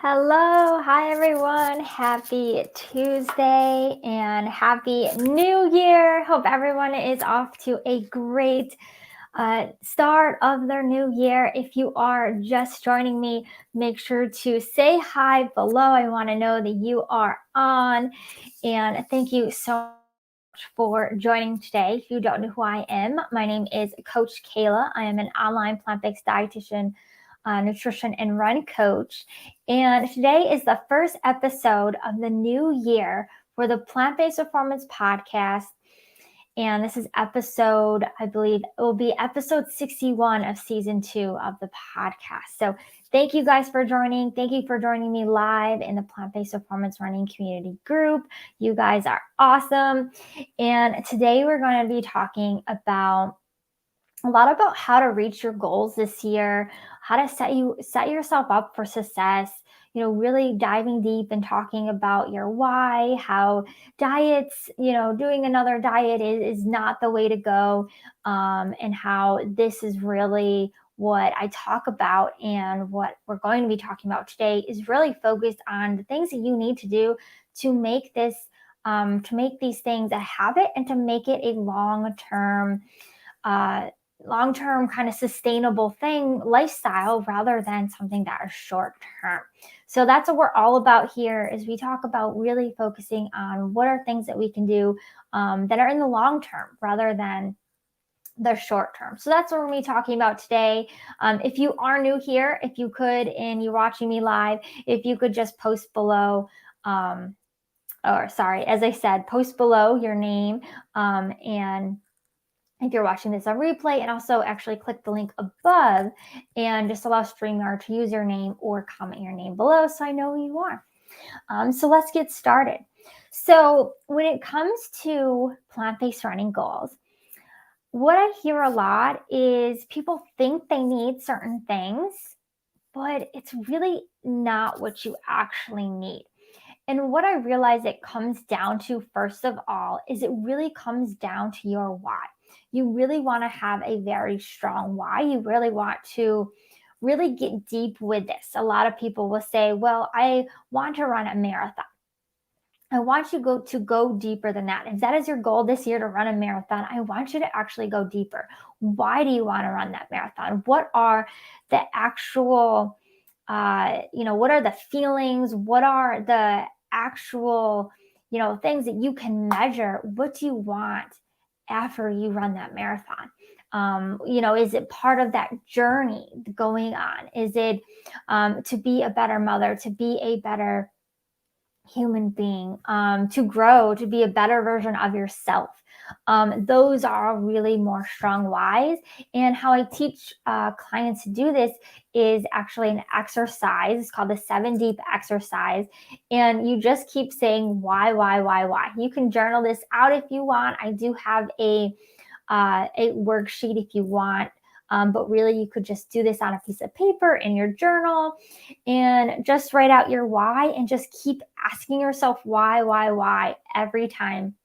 Hello, hi everyone. Happy Tuesday and happy New Year. Hope everyone is off to a great start of their new year. If you are just joining me, make sure to say hi below. I want to know that you are on. And thank you so much for joining today. If you don't know who I am, my name is Coach Kayla. I am an online plant-based dietitian, nutrition and run coach. And today is the first episode of the new year for the Plant-Based Performance Podcast. And this is episode, I believe it will be episode 61 of season 2 of the podcast. So thank you guys for joining. Thank you for joining me live in the Plant-Based Performance Running Community Group. You guys are awesome. And today we're going to be talking about a lot about how to reach your goals this year, how to set yourself up for success, really diving deep and talking about your why, how diets, doing another diet is not the way to go, and how this is really what I talk about. And what we're going to be talking about today is really focused on the things that you need to do to make this, to make these things a habit and to make it a long-term kind of sustainable lifestyle, rather than something that is short term. So that's what we're all about here, is we talk about really focusing on what are things that we can do that are in the long term rather than the short term. So that's what we're going to be talking about today. If you are new here, if you could, and you're watching me live, if you could just post below, as I said, post below your name, and if you're watching this on replay, and also actually click the link above and just allow StreamYard to use your name or comment your name below so I know who you are. So let's get started. So when it comes to plant-based running goals, what I hear a lot is people think they need certain things, but it's really not what you actually need. And what I realize it comes down to, first of all, is it really comes down to your why. You really want to have a very strong why. You really want to really get deep with this. A lot of people will say, well, I want to run a marathon. I want you to go deeper than that. If that is your goal this year, to run a marathon, I want you to actually go deeper. Why do you want to run that marathon? What are the actual, what are the feelings? What are the actual, things that you can measure? What do you want after you run that marathon? Is it part of that journey going on? Is it to be a better mother, to be a better human being, to grow, to be a better version of yourself? Those are really more strong whys. And how I teach clients to do this is actually an exercise. It's called the 7 Deep exercise. And you just keep saying why. You can journal this out if you want. I do have a worksheet if you want. But really, you could just do this on a piece of paper in your journal and just write out your why, and just keep asking yourself why every time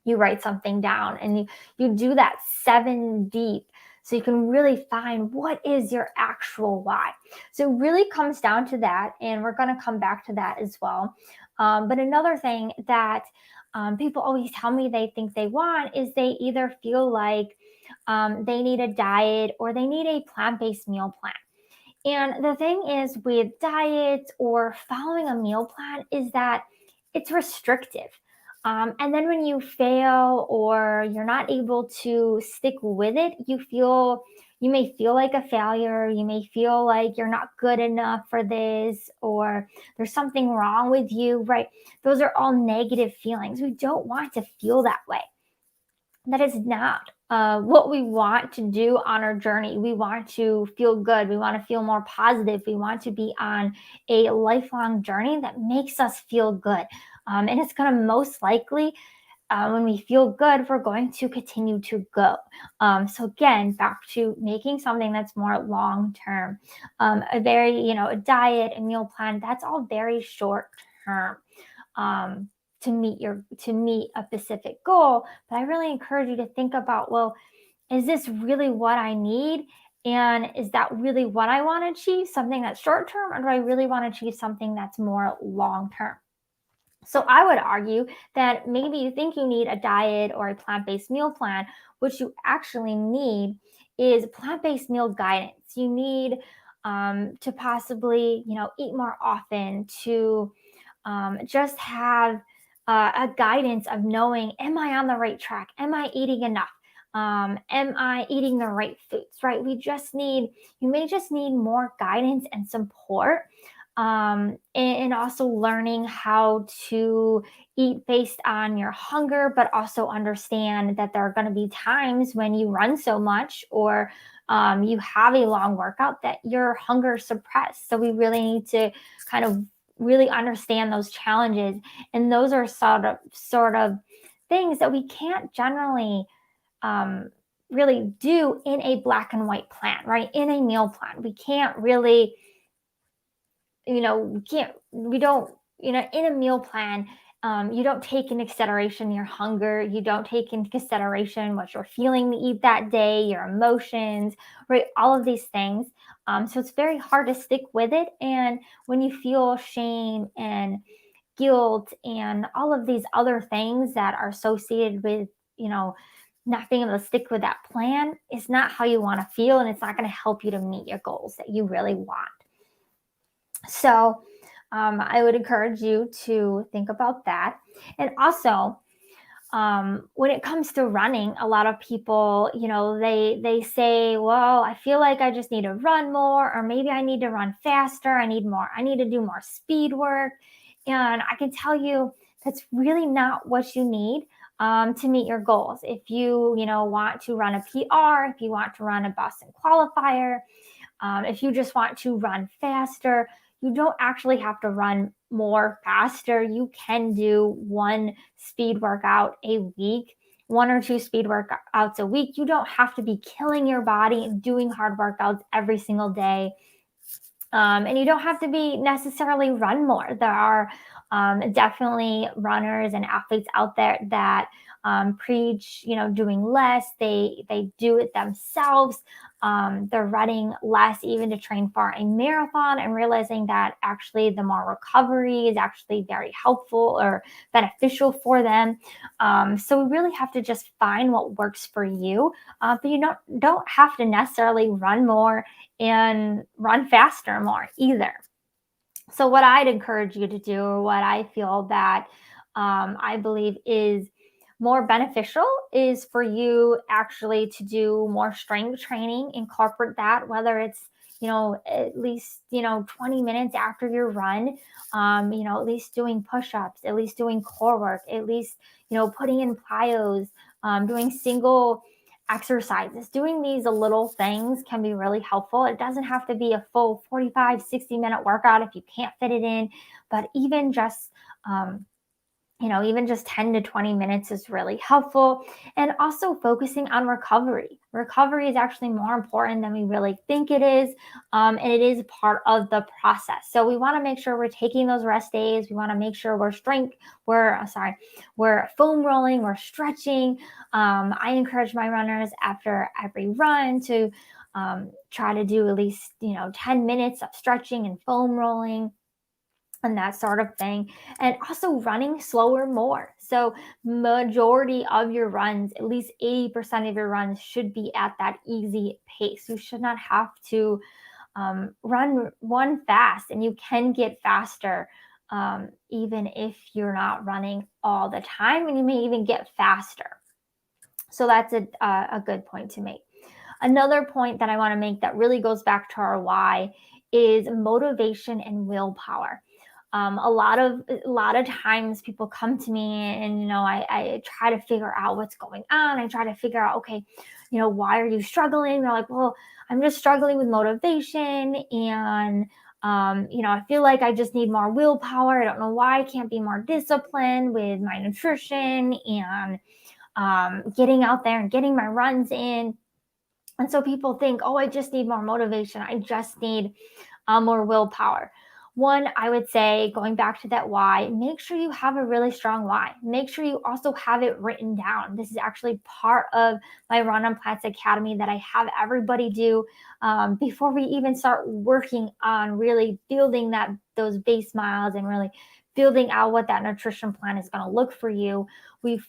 you write something down. And you do that 7 deep, so you can really find what is your actual why. So it really comes down to that, and we're going to come back to that as well. But another thing that people always tell me they think they want is they either feel like they need a diet or they need a plant-based meal plan. And the thing is with diets or following a meal plan is that it's restrictive. And then when you fail or you're not able to stick with it, you may feel like a failure. You may feel like you're not good enough for this, or there's something wrong with you, right? Those are all negative feelings. We don't want to feel that way. That is not what we want to do on our journey. We want to feel good. We want to feel more positive. We want to be on a lifelong journey that makes us feel good. And it's going to most likely, when we feel good, we're going to continue to go. So again, back to making something that's more long-term, a diet, a meal plan, that's all very short-term. To meet a specific goal. But I really encourage you to think about, well, is this really what I need? And is that really what I want to achieve? Something that's short term, or do I really want to achieve something that's more long term? So I would argue that maybe you think you need a diet or a plant-based meal plan. What you actually need is plant-based meal guidance. You need to possibly, eat more often, to just have a guidance of knowing, am I on the right track? Am I eating enough? Am I eating the right foods, right? You may just need more guidance and support, and also learning how to eat based on your hunger, but also understand that there are going to be times when you run so much, or you have a long workout, that your hunger is suppressed. So we really need to kind of really understand those challenges. And those are sort of things that we can't generally um, really do in a black and white plan, right? In a meal plan, we can't really, we don't, in a meal plan, you don't take into consideration your hunger. You don't take into consideration what you're feeling to eat that day, your emotions, right? All of these things. So it's very hard to stick with it. And when you feel shame and guilt and all of these other things that are associated with, not being able to stick with that plan, it's not how you want to feel. And it's not going to help you to meet your goals that you really want. So I would encourage you to think about that. And also, when it comes to running, a lot of people, they say, well, I feel like I just need to run more, or maybe I need to run faster. I need to do more speed work. And I can tell you that's really not what you need to meet your goals. If you, want to run a PR, if you want to run a Boston qualifier, if you just want to run faster, you don't actually have to run more faster. You can do one speed workout a week, 1 or 2 speed workouts a week. You don't have to be killing your body and doing hard workouts every single day. And you don't have to be necessarily run more. There are definitely runners and athletes out there that preach, doing less. They do it themselves. They're running less even to train for a marathon, and realizing that actually the more recovery is actually very helpful or beneficial for them. So we really have to just find what works for you. But you don't have to necessarily run more and run faster more either. So what I'd encourage you to do, or what I feel that I believe is more beneficial, is for you actually to do more strength training, incorporate that, whether it's, at least, 20 minutes after your run, at least doing push-ups, at least doing core work, at least, putting in plyos, doing single exercises. Doing these little things can be really helpful. It doesn't have to be a full 45, 60-minute workout if you can't fit it in, but even just, even just 10 to 20 minutes is really helpful. And also focusing on recovery. Recovery is actually more important than we really think it is. And it is part of the process. So we want to make sure we're taking those rest days. We want to make sure we're foam rolling, we're stretching. I encourage my runners after every run to try to do at least, 10 minutes of stretching and foam rolling and that sort of thing. And also running slower more. So majority of your runs, at least 80% of your runs, should be at that easy pace. You should not have to run one fast, and you can get faster even if you're not running all the time, and you may even get faster. So that's a good point to make. Another point that I want to make that really goes back to our why is motivation and willpower. A lot of times people come to me, and I try to figure out what's going on. I try to figure out, okay, why are you struggling? They're like, well, I'm just struggling with motivation, and I feel like I just need more willpower. I don't know why I can't be more disciplined with my nutrition and getting out there and getting my runs in. And so people think, oh, I just need more motivation. I just need more willpower. One, I would say, going back to that why, make sure you have a really strong why. Make sure you also have it written down. This is actually part of my Run on Plants Academy that I have everybody do before we even start working on really building those base miles and really building out what that nutrition plan is going to look for you. We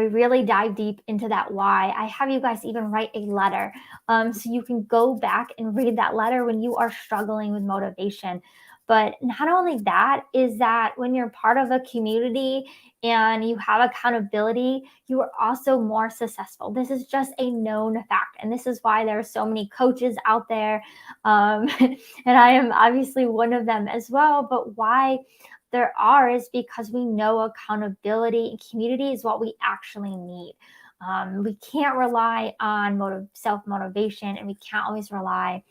really dive deep into that why. I have you guys even write a letter so you can go back and read that letter when you are struggling with motivation. But not only that, is that when you're part of a community and you have accountability, you are also more successful. This is just a known fact. And this is why there are so many coaches out there. And I am obviously one of them as well. But why there are is because we know accountability and community is what we actually need. We can't rely on self-motivation, and we can't always rely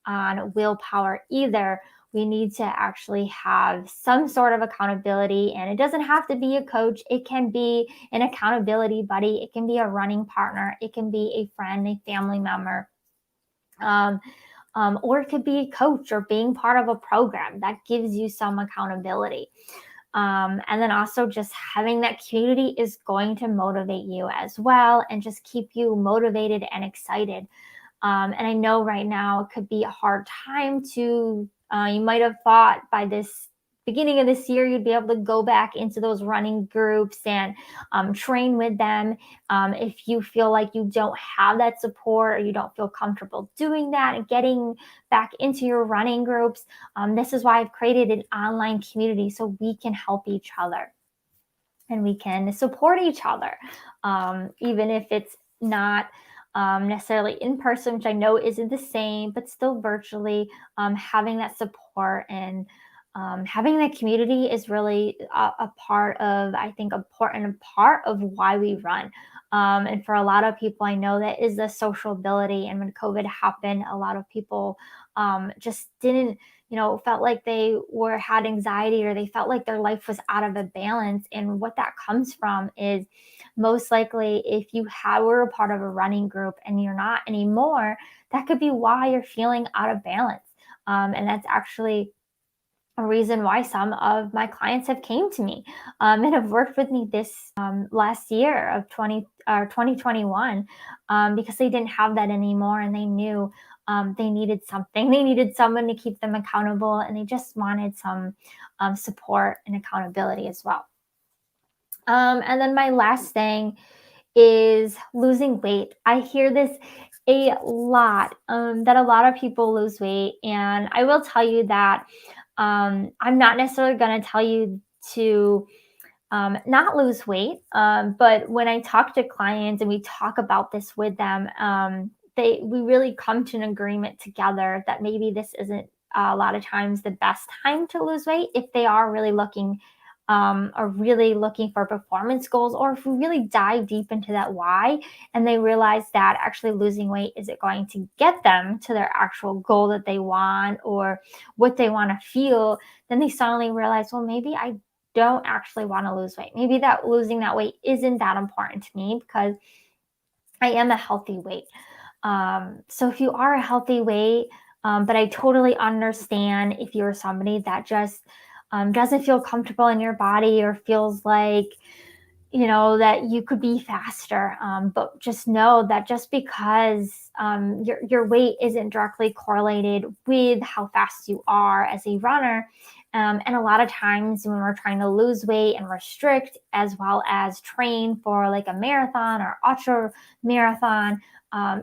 on willpower either. We need to actually have some sort of accountability, and it doesn't have to be a coach. It can be an accountability buddy. It can be a running partner. It can be a friend, a family member. Or it could be a coach or being part of a program that gives you some accountability. And then also just having that community is going to motivate you as well and just keep you motivated and excited. And I know right now it could be a hard time to, you might have thought by this beginning of this year, you'd be able to go back into those running groups and train with them. If you feel like you don't have that support or you don't feel comfortable doing that and getting back into your running groups, this is why I've created an online community so we can help each other and we can support each other, even if it's not necessarily in person, which I know isn't the same, but still virtually, having that support and having that community is really a part of, I think, important part of why we run. And for a lot of people, I know that is the social ability. And when COVID happened, a lot of people just didn't, felt like they had anxiety or they felt like their life was out of a balance. And what that comes from is most likely if you were a part of a running group and you're not anymore, that could be why you're feeling out of balance. And that's actually a reason why some of my clients have came to me and have worked with me this last year of 2021 because they didn't have that anymore and they knew they needed something. They needed someone to keep them accountable and they just wanted some support and accountability as well. And then my last thing is losing weight. I hear this a lot, that a lot of people lose weight. And I will tell you that I'm not necessarily going to tell you to not lose weight. But when I talk to clients and we talk about this with them, we really come to an agreement together that maybe this isn't a lot of times the best time to lose weight if they are really looking for performance goals, or if we really dive deep into that why and they realize that actually losing weight isn't going to get them to their actual goal that they want or what they want to feel, then they suddenly realize, well, maybe I don't actually want to lose weight. Maybe that losing that weight isn't that important to me because I am a healthy weight. So if you are a healthy weight, but I totally understand if you're somebody that just doesn't feel comfortable in your body or feels like, that you could be faster. But just know that just because your weight isn't directly correlated with how fast you are as a runner. And a lot of times when we're trying to lose weight and restrict as well as train for like a marathon or ultra marathon,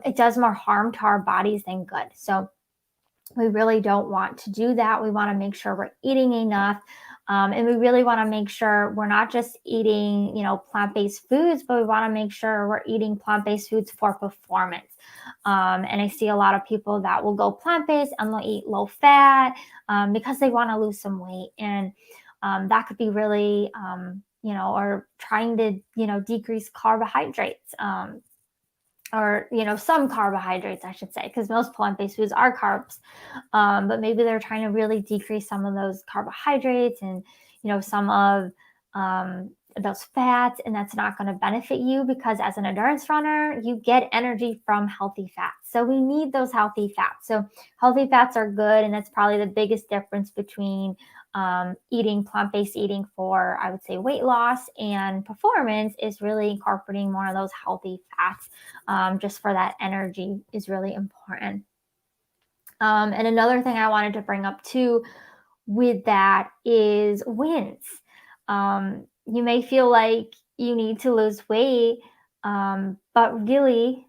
it does more harm to our bodies than good. So we really don't want to do that. We want to make sure we're eating enough. And we really want to make sure we're not just eating, plant-based foods, but we want to make sure we're eating plant-based foods for performance. And I see a lot of people that will go plant-based and they'll eat low fat because they want to lose some weight. And that could be really, or trying to, decrease carbohydrates. Or some carbohydrates, I should say, because most plant-based foods are carbs, but maybe they're trying to really decrease some of those carbohydrates and some of those fats, and that's not going to benefit you, because as an endurance runner, you get energy from healthy fats. So we need those healthy fats. So healthy fats are good, and that's probably the biggest difference between eating plant-based eating for, I would say, weight loss and performance, is really incorporating more of those healthy fats, just for that energy is really important. And another thing I wanted to bring up too with that is wins. You may feel like you need to lose weight, but really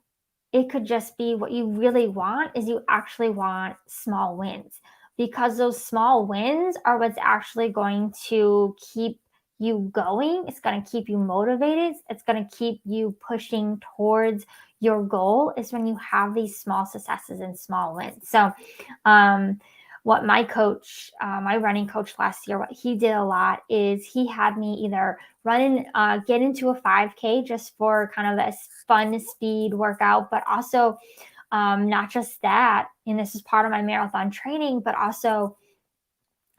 it could just be what you really want is you actually want small wins, because those small wins are what's actually going to keep you going. It's going to keep you motivated. It's going to keep you pushing towards your goal, is when you have these small successes and small wins. So, what my coach, my running coach last year, what he did a lot is he had me either get into a 5K just for kind of a fun speed workout, but also not just that, and this is part of my marathon training, but also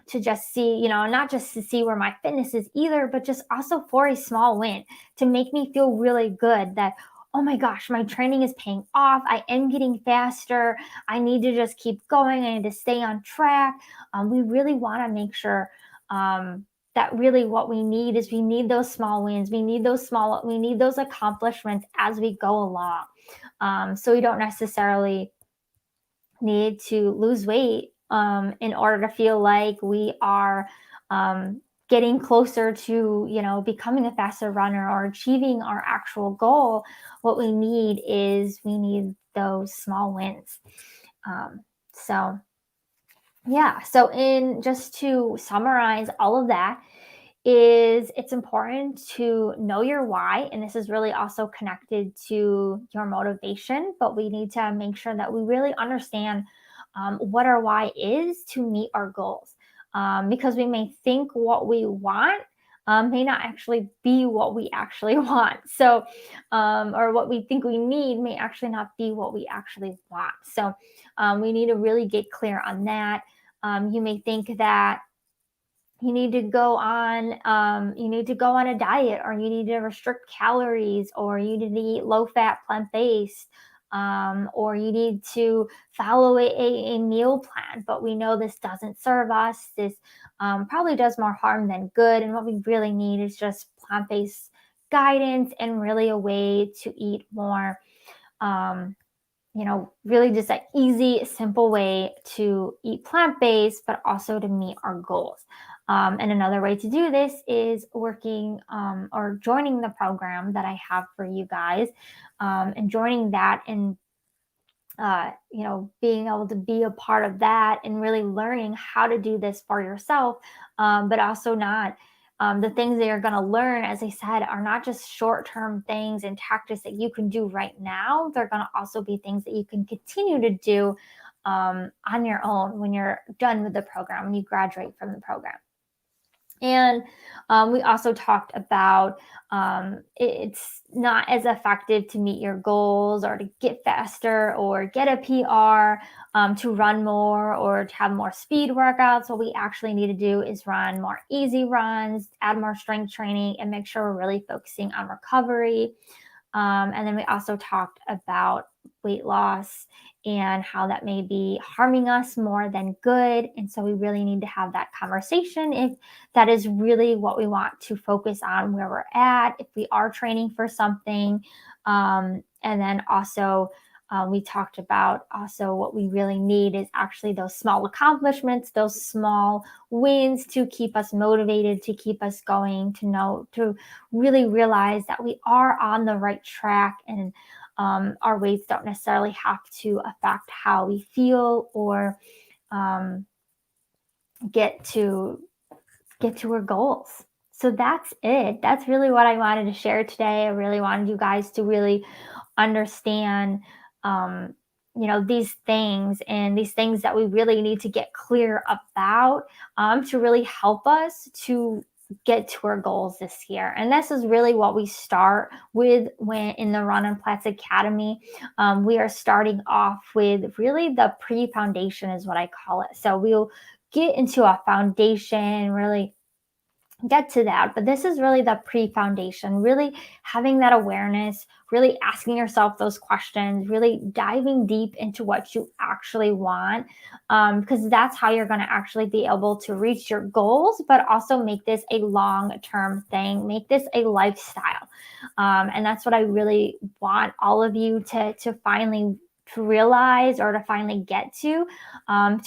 to just see, not just to see where my fitness is either, but just also for a small win to make me feel really good that, oh my gosh, my training is paying off. I am getting faster. I need to just keep going. I need to stay on track. We really want to make sure that really what we need is we need those small wins. We need those accomplishments as we go along. So we don't necessarily need to lose weight in order to feel like we are getting closer to, becoming a faster runner or achieving our actual goal. What we need those small wins. So yeah, so in just to summarize all of that, it's important to know your why, and this is really also connected to your motivation, but we need to make sure that we really understand what our why is to meet our goals, because we may think what we want may not actually be what we actually want. So or what we think we need may actually not be what we actually want. So we need to really get clear on that. You may think that you need to go on a diet, or you need to restrict calories, or you need to eat low fat, plant-based, or you need to follow a meal plan, but we know this doesn't serve us. This probably does more harm than good, and what we really need is just plant-based guidance and really a way to eat more, really just an easy, simple way to eat plant-based, but also to meet our goals. And another way to do this is working or joining the program that I have for you guys, and joining that, and being able to be a part of that and really learning how to do this for yourself, but also not. The things that you're going to learn, as I said, are not just short-term things and tactics that you can do right now. They're going to also be things that you can continue to do on your own when you're done with the program, when you graduate from the program. And we also talked about it's not as effective to meet your goals or to get faster or get a PR, to run more or to have more speed workouts. What we actually need to do is run more easy runs, add more strength training, and make sure we're really focusing on recovery. And then we also talked about weight loss and how that may be harming us more than good. And so we really need to have that conversation if that is really what we want to focus on, where we're at, if we are training for something. And then also, we talked about also what we really need is actually those small accomplishments, those small wins to keep us motivated, to keep us going, to really realize that we are on the right track, and our weights don't necessarily have to affect how we feel or get to our goals. So that's it. That's really what I wanted to share today. I really wanted you guys to really understand these things, and these things that we really need to get clear about, to really help us to get to our goals this year. And this is really what we start with when in the Run on Plats Academy. We are starting off with really the pre-foundation is what I call it. So we'll get into a foundation, really get to that. But this is really the pre-foundation, really having that awareness, really asking yourself those questions, really diving deep into what you actually want, because that's how you're going to actually be able to reach your goals, but also make this a long-term thing, make this a lifestyle. And that's what I really want all of you to finally to realize, or to finally get to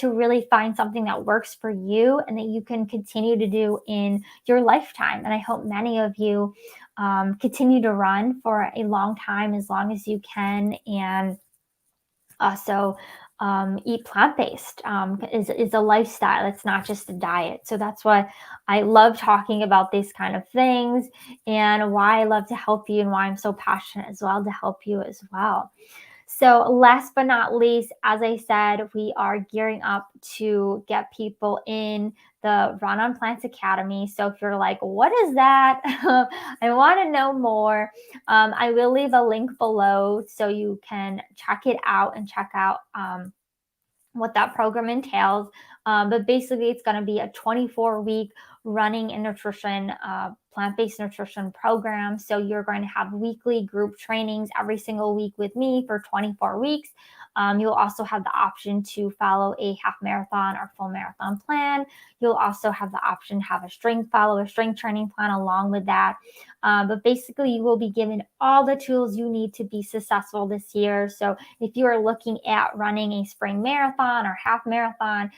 really find something that works for you and that you can continue to do in your lifetime. And I hope many of you continue to run for a long time, as long as you can, and also eat plant-based is a lifestyle. It's not just a diet. So that's why I love talking about these kind of things, and why I love to help you, and why I'm so passionate as well to help you as well. So, last but not least, as I said, we are gearing up to get people in the Run on Plants Academy. So, if you're like, what is that? I want to know more. I will leave a link below so you can check it out and check out what that program entails. But basically, it's going to be a 24-week running and nutrition, plant-based nutrition program. So you're going to have weekly group trainings every single week with me for 24 weeks. You'll also have the option to follow a half marathon or full marathon plan. You'll also have the option to have follow a strength training plan along with that. But basically, you will be given all the tools you need to be successful this year. So if you are looking at running a spring marathon or half marathon,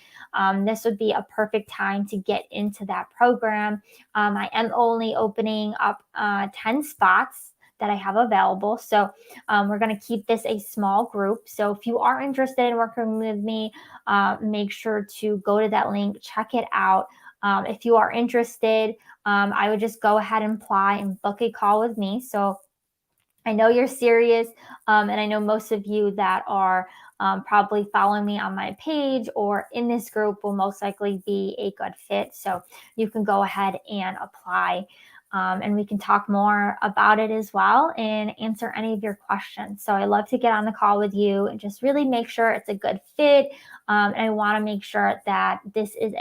this would be a perfect time to get into that program. I am only opening up 10 spots that I have available. So we're going to keep this a small group. So if you are interested in working with me, make sure to go to that link, check it out. If you are interested, I would just go ahead and apply and book a call with me. So I know you're serious, and I know most of you that are probably following me on my page or in this group will most likely be a good fit. So you can go ahead and apply, and we can talk more about it as well and answer any of your questions. So I love to get on the call with you and just really make sure it's a good fit. And I want to make sure that this is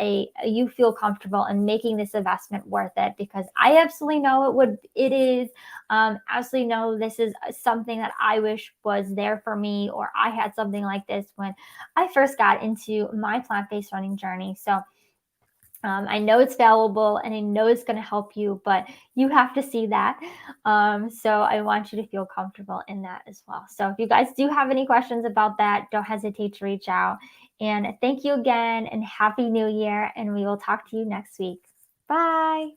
you feel comfortable in making this investment worth it, because I absolutely know it is. Absolutely know this is something that I wish was there for me, or I had something like this when I first got into my plant-based running journey. So I know it's valuable and I know it's going to help you, but you have to see that. So I want you to feel comfortable in that as well. So if you guys do have any questions about that, don't hesitate to reach out. And thank you again, and Happy New Year. And we will talk to you next week. Bye.